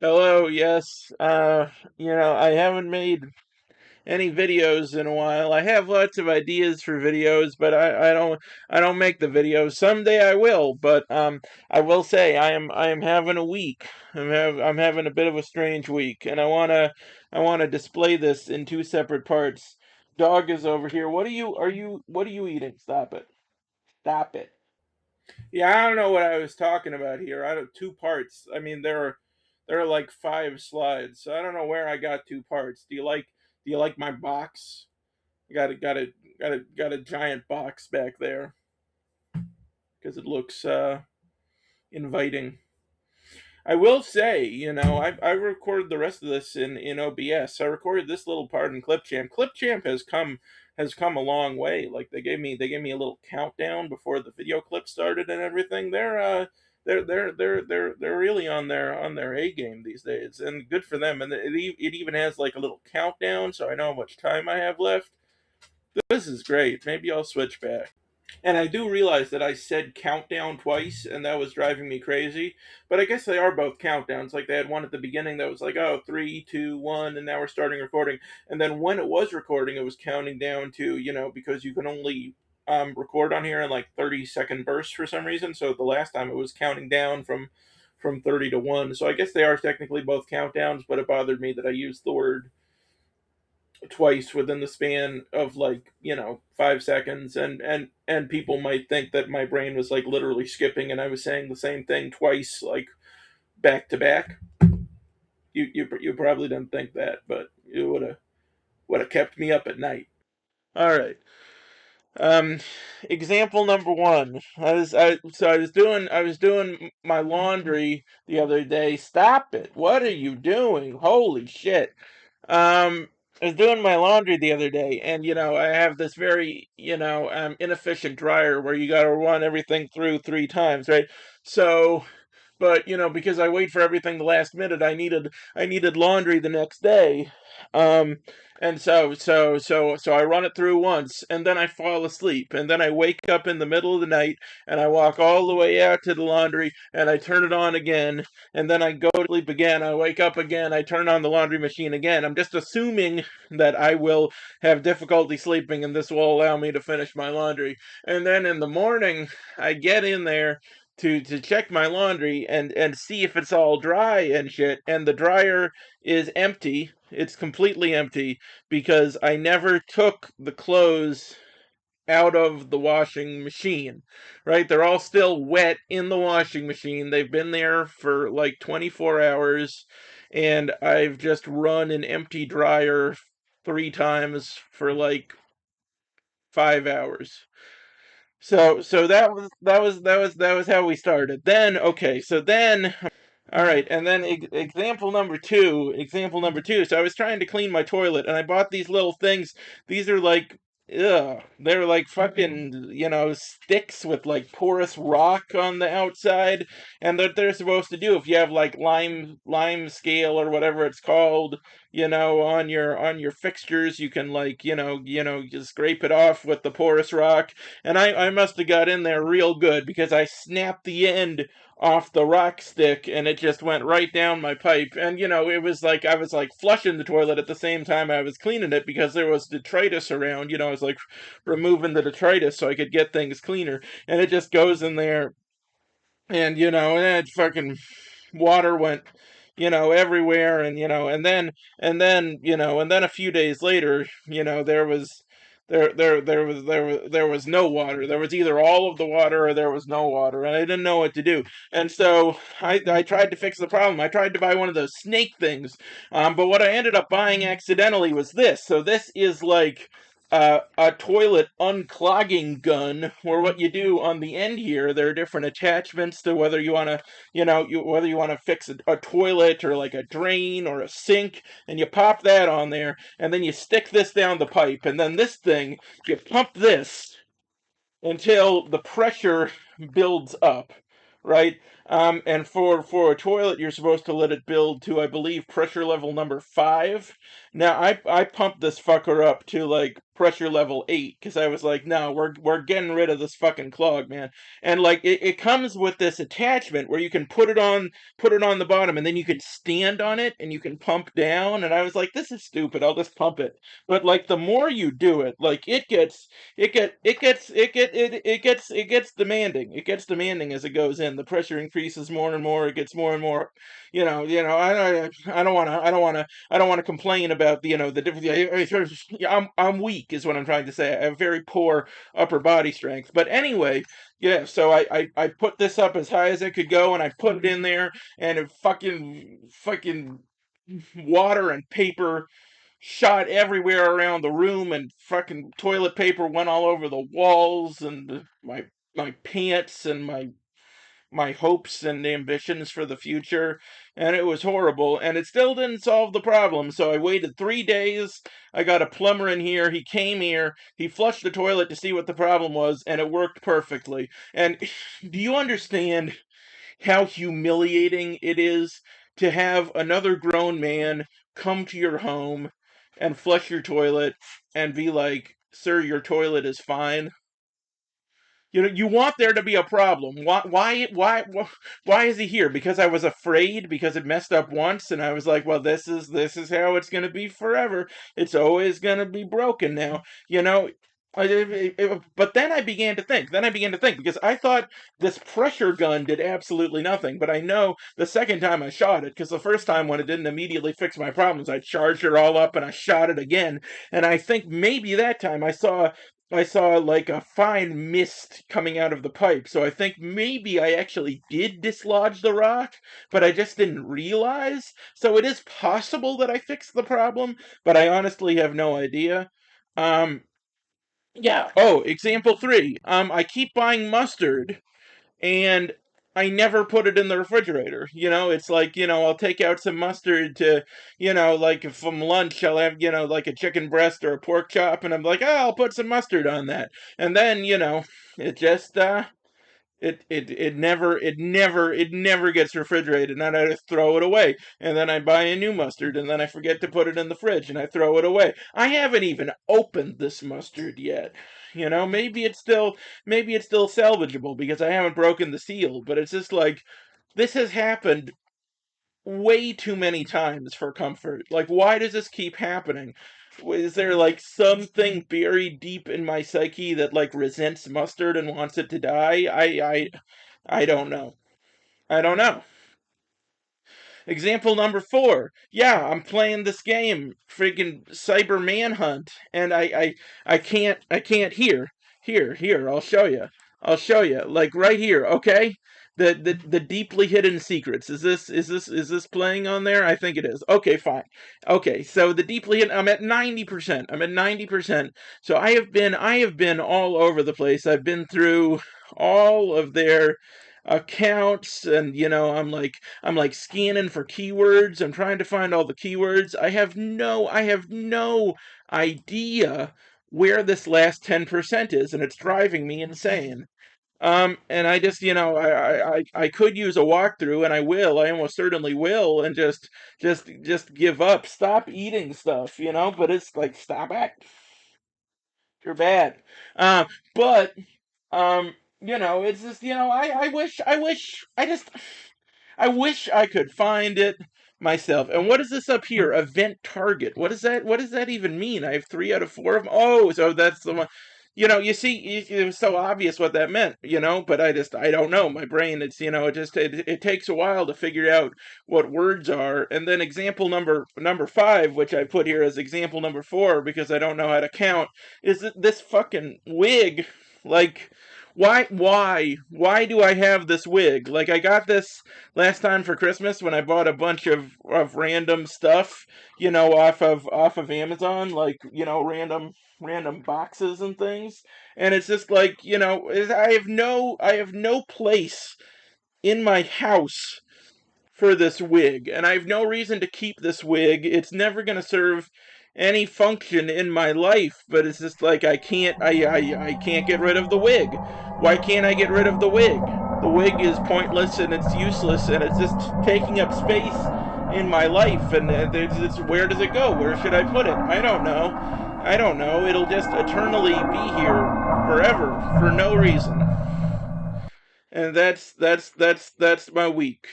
Hello, yes. I haven't made any videos in a while. I have lots of ideas for videos, but I don't make the videos. Someday I will, but I will say I am having a week. I'm having a bit of a strange week, and I wanna display this in two separate parts. Dog is over here. What are you eating? Stop it. Stop it. Yeah, I don't know what I was talking about here. I don't two parts. I mean, there are like five slides, so I don't know where I got two parts. Do you like my box? Got a giant box back there because it looks inviting. I will say, I recorded the rest of this in OBS. I recorded this little part in Clipchamp. Clipchamp has come a long way. Like they gave me a little countdown before the video clip started and everything. They're really on their A game these days, and good for them. And it even has like a little countdown, so I know how much time I have left. This is great. Maybe I'll switch back. And I do realize that I said countdown twice, and that was driving me crazy. But I guess they are both countdowns. Like they had one at the beginning that was like, oh, 3, 2, 1, and now we're starting recording. And then when it was recording, it was counting down to, because you can only record on here in like 30-second bursts for some reason. So the last time it was counting down from 30 to 1. So I guess they are technically both countdowns, but it bothered me that I used the word twice within the span of like 5 seconds, and people might think that my brain was like literally skipping and I was saying the same thing twice, like back to back. You probably didn't think that, but it would have kept me up at night. All right. um Example number one. I was doing my laundry the other day. Stop it, what are you doing? Holy shit. um, I was doing my laundry the other day, and I have this very inefficient dryer where you got to run everything through three times, right? So, but because I wait for everything the last minute, I needed laundry the next day. Um, and so I run it through once, and then I fall asleep, and then I wake up in the middle of the night, and I walk all the way out to the laundry, and I turn it on again, and then I go to sleep again. I wake up again. I turn on the laundry machine again. I'm just assuming that I will have difficulty sleeping, and this will allow me to finish my laundry. And then in the morning, I get in there to check my laundry and see if it's all dry and shit. And the dryer is empty. It's completely empty because I never took the clothes out of the washing machine, right? They're all still wet in the washing machine. They've been there for like 24 hours, and I've just run an empty dryer three times for like 5 hours. So that was how we started. Then okay, so then all right, and then example number two. Example number two. So I was trying to clean my toilet, and I bought these little things. These are like, they're like fucking, sticks with like porous rock on the outside, and that they're supposed to do if you have like lime scale or whatever it's called, on your fixtures, you can like, just scrape it off with the porous rock. And I must have got in there real good because I snapped the end off the rock stick and it just went right down my pipe. And it was like I was like flushing the toilet at the same time I was cleaning it because there was detritus around. I was like removing the detritus so I could get things cleaner. And it just goes in there, and and it fucking water went everywhere. And then a few days later, there was no water. There was either all of the water or there was no water, and I didn't know what to do. And so I tried to fix the problem. I tried to buy one of those snake things, but what I ended up buying accidentally was this. So this is like a toilet unclogging gun, where what you do on the end here, there are different attachments to whether you want to, whether you want to fix a toilet or like a drain or a sink, and you pop that on there, and then you stick this down the pipe, and then this thing, you pump this until the pressure builds up, right? And for a toilet, you're supposed to let it build to, I believe, pressure level number 5. Now I pumped this fucker up to like pressure level 8 because I was like, no, we're getting rid of this fucking clog, man. And like it comes with this attachment where you can put it on the bottom, and then you can stand on it and you can pump down. And I was like, this is stupid. I'll just pump it. But like the more you do it, like it gets demanding. It gets demanding as it goes in. The pressure increases more and more. It gets more and more. I don't want to complain about the difference. I'm weak is what I'm trying to say. I have very poor upper body strength. But anyway, yeah. So I put this up as high as it could go, and I put it in there, and it fucking water and paper shot everywhere around the room, and fucking toilet paper went all over the walls, and my pants, and my hopes and ambitions for the future, and it was horrible, and it still didn't solve the problem. So I waited 3 days. I got a plumber in here. He came here. He flushed the toilet to see what the problem was, and it worked perfectly. And do you understand how humiliating it is to have another grown man come to your home and flush your toilet and be like, "Sir, your toilet is fine"? You want there to be a problem. Why is he here? Because I was afraid because it messed up once, and I was like, well, this is how it's gonna be forever. It's always gonna be broken now. You know. But then I began to think. Because I thought this pressure gun did absolutely nothing. But I know the second time I shot it, because the first time when it didn't immediately fix my problems, I charged it all up and I shot it again. And I think maybe that time I saw like a fine mist coming out of the pipe. So I think maybe I actually did dislodge the rock, but I just didn't realize. So it is possible that I fixed the problem, but I honestly have no idea. Um, yeah. Oh, example three. I keep buying mustard, and I never put it in the refrigerator. It's like, I'll take out some mustard to, like from lunch, I'll have, like a chicken breast or a pork chop, and I'm like, oh, I'll put some mustard on that. And then, it just, it never gets refrigerated, and I just throw it away. And then I buy a new mustard, and then I forget to put it in the fridge, and I throw it away. I haven't even opened this mustard yet. Maybe it's still salvageable because I haven't broken the seal, but it's just like this has happened way too many times for comfort. Like, why does this keep happening? Is there like something buried deep in my psyche that like resents mustard and wants it to die? I don't know. I don't know. Example number 4. Yeah, I'm playing this game, freaking Cyber Manhunt, and I can't hear. Here, I'll show you. I'll show you. Like right here, okay? The deeply hidden secrets. Is this playing on there? I think it is. Okay, fine. Okay, so the deeply hidden, I'm at 90%. I'm at 90%. So I have been all over the place. I've been through all of their accounts, and I'm like scanning for keywords. I'm trying to find all the keywords. I have no idea where this last 10% is, and it's driving me insane. And I just, I could use a walkthrough, and I will. I almost certainly will, and just give up. Stop eating stuff, But it's like, stop it. You're bad. Um, but it's just, I wish I could find it myself. And what is this up here? Event target. What is that? What does that even mean? I have 3 out of 4 of them. Oh, so that's the one. You see, it was so obvious what that meant, but I don't know. My brain, it takes a while to figure out what words are. And then example number 5, which I put here as example number 4 because I don't know how to count, is that this fucking wig, like, why do I have this wig? Like, I got this last time for Christmas when I bought a bunch of random stuff, off of Amazon, like, random boxes and things. And it's just like, I have no place in my house for this wig, and I have no reason to keep this wig. It's never going to serve any function in my life, but it's just like I can't get rid of the wig. Why can't I get rid of the wig? the wig is pointless and it's useless and it's just taking up space in my life. And where does it go? Where should I put it? I don't know. I don't know. It'll just eternally be here forever for no reason. And that's my week.